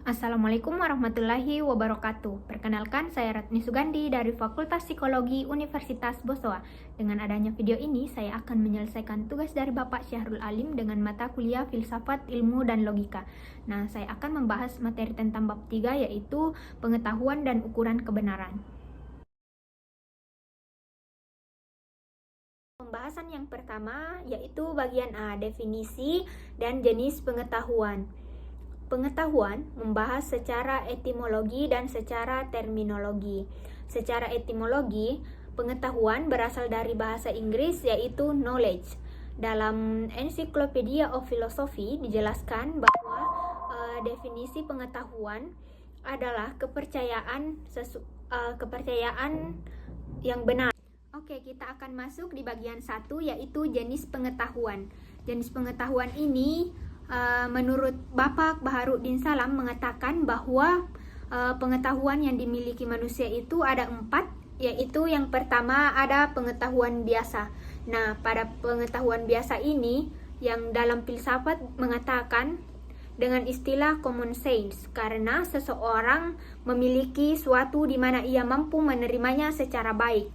Assalamualaikum warahmatullahi wabarakatuh. Perkenalkan, saya Ratni Sugandi dari Fakultas Psikologi Universitas Bosowa. Dengan adanya video ini, saya akan menyelesaikan tugas dari Bapak Syahrul Alim dengan mata kuliah Filsafat, Ilmu, dan Logika. Nah, saya akan membahas materi tentang bab 3, yaitu pengetahuan dan ukuran kebenaran. Pembahasan yang pertama yaitu bagian A, definisi dan jenis pengetahuan. Pengetahuan membahas secara etimologi dan secara terminologi. Secara etimologi, pengetahuan berasal dari bahasa Inggris yaitu knowledge. Dalam Encyclopedia of Philosophy dijelaskan bahwa definisi pengetahuan adalah kepercayaan yang benar. Oke, kita akan masuk di bagian 1 yaitu jenis pengetahuan. Jenis pengetahuan ini menurut Bapak Baharudin Salam mengatakan bahwa pengetahuan yang dimiliki manusia itu ada 4, yaitu yang pertama ada pengetahuan biasa. Nah, pada pengetahuan biasa ini yang dalam filsafat mengatakan dengan istilah common sense, karena seseorang memiliki suatu di mana ia mampu menerimanya secara baik.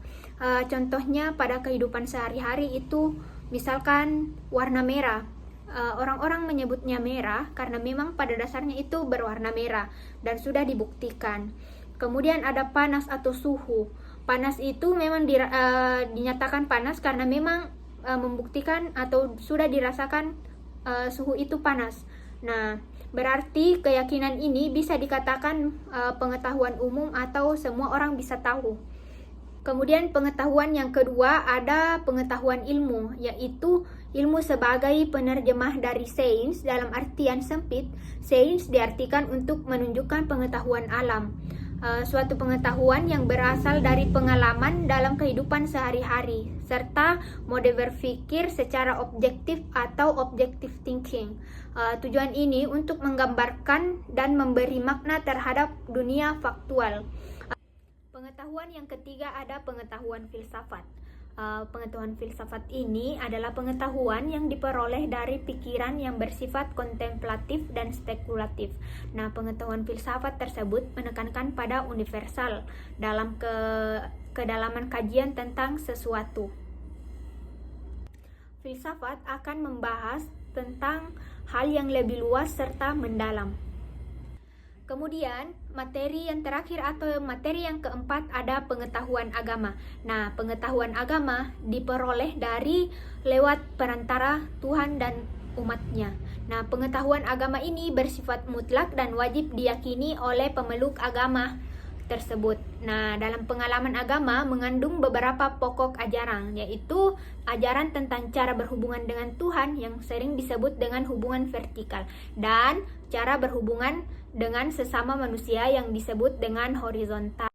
Contohnya pada kehidupan sehari-hari itu misalkan warna merah. Orang-orang menyebutnya merah karena memang pada dasarnya itu berwarna merah dan sudah dibuktikan. Kemudian ada panas atau suhu. Panas itu memang dinyatakan panas karena memang membuktikan atau sudah dirasakan suhu itu panas. Nah, berarti keyakinan ini bisa dikatakan pengetahuan umum atau semua orang bisa tahu. Kemudian pengetahuan yang kedua ada pengetahuan ilmu, yaitu ilmu sebagai penerjemah dari sains. Dalam artian sempit, sains diartikan untuk menunjukkan pengetahuan alam, suatu pengetahuan yang berasal dari pengalaman dalam kehidupan sehari-hari, serta mode berpikir secara objektif atau objective thinking. Tujuan ini untuk menggambarkan dan memberi makna terhadap dunia faktual. Pengetahuan yang ketiga ada pengetahuan filsafat. Pengetahuan filsafat ini adalah pengetahuan yang diperoleh dari pikiran yang bersifat kontemplatif dan spekulatif. Nah, pengetahuan filsafat tersebut menekankan pada universal dalam kedalaman kajian tentang sesuatu. Filsafat akan membahas tentang hal yang lebih luas serta mendalam. Kemudian, materi yang terakhir atau materi yang keempat ada pengetahuan agama. Nah, pengetahuan agama diperoleh dari lewat perantara Tuhan dan umatnya. Nah, pengetahuan agama ini bersifat mutlak dan wajib diyakini oleh pemeluk agama tersebut. Nah, dalam pengalaman agama mengandung beberapa pokok ajaran, yaitu ajaran tentang cara berhubungan dengan Tuhan yang sering disebut dengan hubungan vertikal, dan cara berhubungan dengan sesama manusia yang disebut dengan horizontal.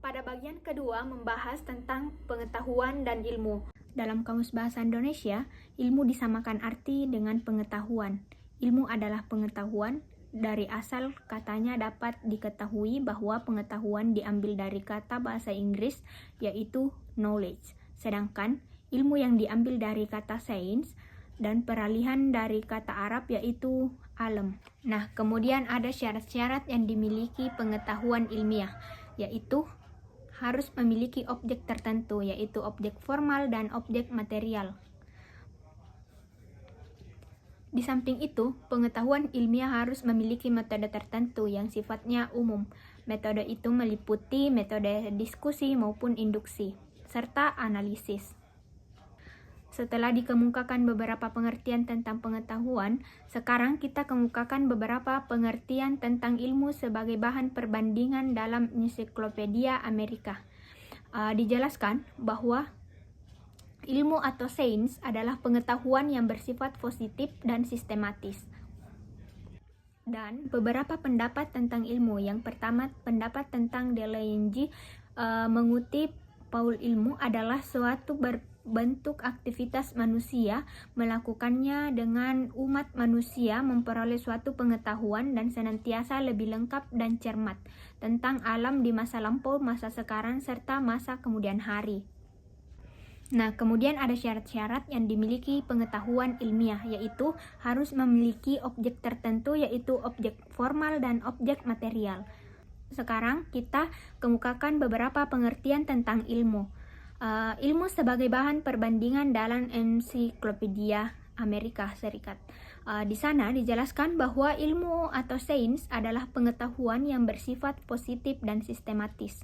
Pada bagian kedua membahas tentang pengetahuan dan ilmu. Dalam Kamus Bahasa Indonesia, ilmu disamakan arti dengan pengetahuan. Ilmu adalah pengetahuan. Dari asal katanya dapat diketahui bahwa pengetahuan diambil dari kata bahasa Inggris yaitu knowledge. Sedangkan ilmu yang diambil dari kata sains dan peralihan dari kata Arab yaitu alam. Nah, kemudian ada syarat-syarat yang dimiliki pengetahuan ilmiah, yaitu harus memiliki objek tertentu, yaitu objek formal dan objek material. Di samping itu, pengetahuan ilmiah harus memiliki metode tertentu yang sifatnya umum. Metode itu meliputi metode diskusi maupun induksi, serta analisis. Setelah dikemukakan beberapa pengertian tentang pengetahuan, sekarang kita kemukakan beberapa pengertian tentang ilmu sebagai bahan perbandingan dalam Ensiklopedia Amerika. Dijelaskan bahwa ilmu atau sains adalah pengetahuan yang bersifat positif dan sistematis. Dan beberapa pendapat tentang ilmu. Yang pertama, pendapat tentang Delaunay mengutip Paul, ilmu adalah suatu bentuk aktivitas manusia melakukannya dengan umat manusia memperoleh suatu pengetahuan dan senantiasa lebih lengkap dan cermat tentang alam di masa lampau, masa sekarang, serta masa kemudian hari. Nah, kemudian ada syarat-syarat yang dimiliki pengetahuan ilmiah, yaitu harus memiliki objek tertentu, yaitu objek formal dan objek material. Sekarang kita kemukakan beberapa pengertian tentang ilmu. Ilmu sebagai bahan perbandingan dalam ensiklopedia Amerika Serikat. Di sana dijelaskan bahwa ilmu atau sains adalah pengetahuan yang bersifat positif dan sistematis.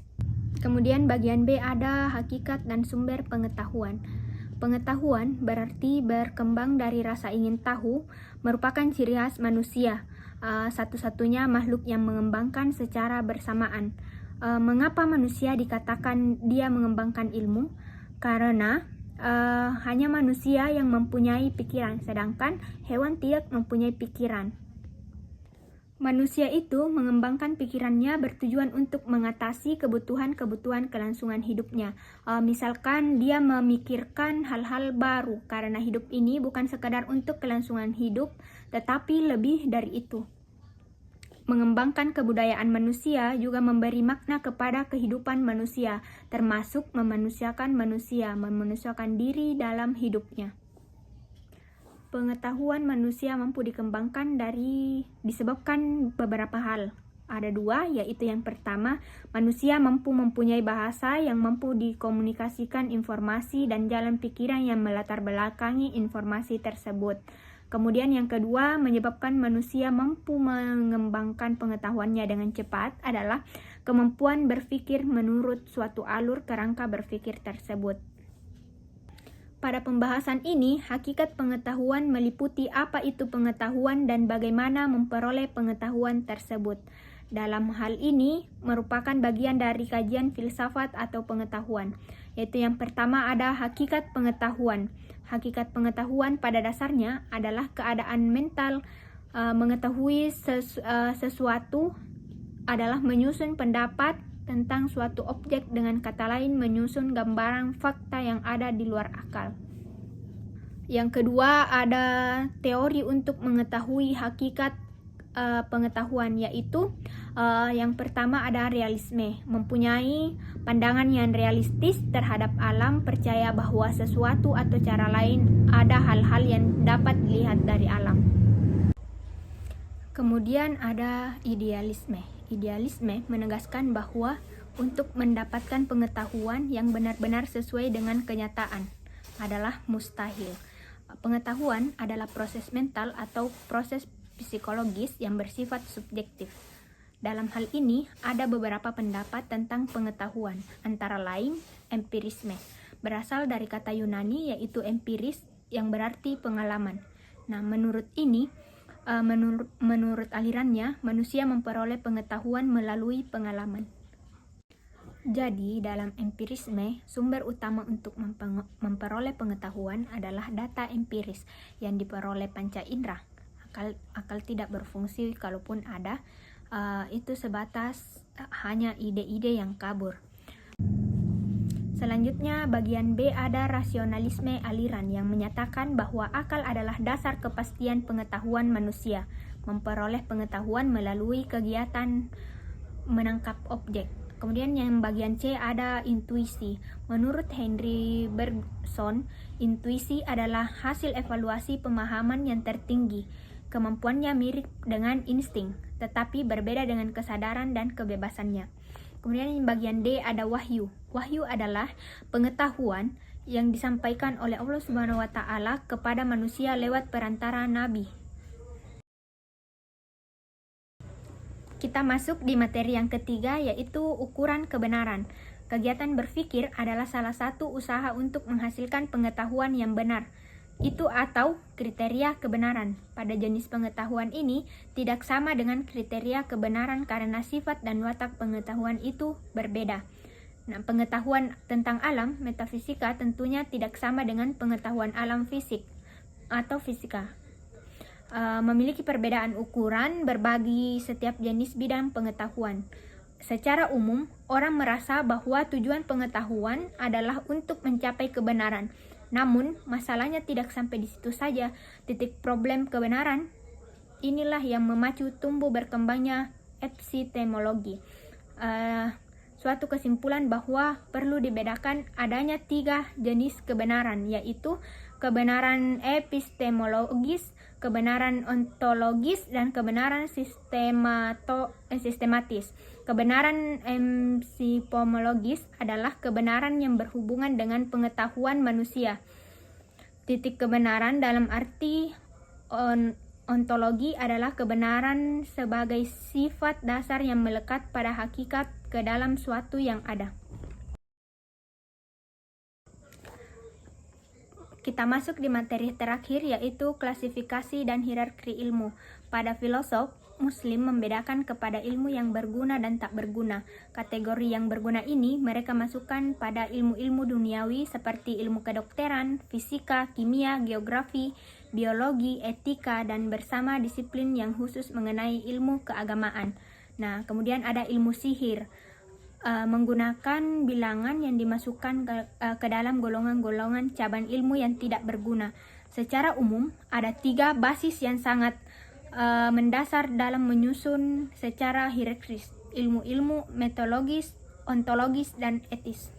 Kemudian bagian B ada hakikat dan sumber pengetahuan. Pengetahuan berarti berkembang dari rasa ingin tahu, merupakan ciri khas manusia, satu-satunya makhluk yang mengembangkan secara bersamaan. Mengapa manusia dikatakan dia mengembangkan ilmu? Karena hanya manusia yang mempunyai pikiran, sedangkan hewan tidak mempunyai pikiran. Manusia itu mengembangkan pikirannya bertujuan untuk mengatasi kebutuhan-kebutuhan kelangsungan hidupnya. Misalkan dia memikirkan hal-hal baru, karena hidup ini bukan sekadar untuk kelangsungan hidup, tetapi lebih dari itu. Mengembangkan kebudayaan manusia juga memberi makna kepada kehidupan manusia, termasuk memanusiakan manusia, memanusiakan diri dalam hidupnya. Pengetahuan manusia mampu dikembangkan disebabkan beberapa hal. Ada dua, yaitu yang pertama, manusia mampu mempunyai bahasa yang mampu dikomunikasikan informasi dan jalan pikiran yang melatar belakangi informasi tersebut. Kemudian yang kedua, menyebabkan manusia mampu mengembangkan pengetahuannya dengan cepat adalah kemampuan berpikir menurut suatu alur kerangka berpikir tersebut. Pada pembahasan ini, hakikat pengetahuan meliputi apa itu pengetahuan dan bagaimana memperoleh pengetahuan tersebut. Dalam hal ini, merupakan bagian dari kajian filsafat atau pengetahuan, yaitu yang pertama ada hakikat pengetahuan. Hakikat pengetahuan pada dasarnya adalah keadaan mental. Mengetahui sesuatu adalah menyusun pendapat tentang suatu objek, dengan kata lain menyusun gambaran fakta yang ada di luar akal. Yang kedua ada teori untuk mengetahui hakikat pengetahuan, yaitu yang pertama ada realisme, mempunyai pandangan yang realistis terhadap alam, percaya bahwa sesuatu atau cara lain ada hal-hal yang dapat dilihat dari alam. Kemudian ada idealisme. Idealisme menegaskan bahwa untuk mendapatkan pengetahuan yang benar-benar sesuai dengan kenyataan adalah mustahil. Pengetahuan adalah proses mental atau proses psikologis yang bersifat subjektif. Dalam hal ini, ada beberapa pendapat tentang pengetahuan, antara lain empirisme. Berasal dari kata Yunani yaitu empiris yang berarti pengalaman. Nah, menurut alirannya, manusia memperoleh pengetahuan melalui pengalaman. Jadi, dalam empirisme, sumber utama untuk memperoleh pengetahuan adalah data empiris yang diperoleh panca indera. Akal tidak berfungsi, kalaupun ada, itu sebatas hanya ide-ide yang kabur. Selanjutnya, bagian B ada rasionalisme aliran yang menyatakan bahwa akal adalah dasar kepastian pengetahuan manusia, memperoleh pengetahuan melalui kegiatan menangkap objek. Kemudian yang bagian C ada intuisi. Menurut Henry Bergson, intuisi adalah hasil evaluasi pemahaman yang tertinggi. Kemampuannya mirip dengan insting, tetapi berbeda dengan kesadaran dan kebebasannya. Kemudian yang bagian D ada wahyu. Wahyu adalah pengetahuan yang disampaikan oleh Allah Subhanahu wa taala kepada manusia lewat perantara nabi. Kita masuk di materi yang ketiga, yaitu ukuran kebenaran. Kegiatan berpikir adalah salah satu usaha untuk menghasilkan pengetahuan yang benar. Itu atau kriteria kebenaran. Pada jenis pengetahuan ini tidak sama dengan kriteria kebenaran karena sifat dan watak pengetahuan itu berbeda. Nah, pengetahuan tentang alam, metafisika, tentunya tidak sama dengan pengetahuan alam fisik atau fisika. Memiliki perbedaan ukuran berbagi setiap jenis bidang pengetahuan. Secara umum, orang merasa bahwa tujuan pengetahuan adalah untuk mencapai kebenaran. Namun, masalahnya tidak sampai di situ saja. Titik problem kebenaran inilah yang memacu tumbuh berkembangnya epistemologi. suatu kesimpulan bahwa perlu dibedakan adanya 3 jenis kebenaran, yaitu kebenaran epistemologis, kebenaran ontologis, dan kebenaran sistematis. Kebenaran epistemologis adalah kebenaran yang berhubungan dengan pengetahuan manusia. Titik kebenaran dalam arti ontologi adalah kebenaran sebagai sifat dasar yang melekat pada hakikat ke dalam suatu yang ada. Kita masuk di materi terakhir, yaitu klasifikasi dan hierarki ilmu. Pada filosof Muslim membedakan kepada ilmu yang berguna dan tak berguna. Kategori yang berguna ini mereka masukkan pada ilmu-ilmu duniawi seperti ilmu kedokteran, fisika, kimia, geografi, biologi, etika, dan bersama disiplin yang khusus mengenai ilmu keagamaan. Nah, kemudian ada ilmu sihir, menggunakan bilangan yang dimasukkan ke dalam golongan-golongan cabang ilmu yang tidak berguna. Secara umum, ada 3 basis yang sangat mendasar dalam menyusun secara hierarkis ilmu-ilmu metodologis, ontologis, dan etis.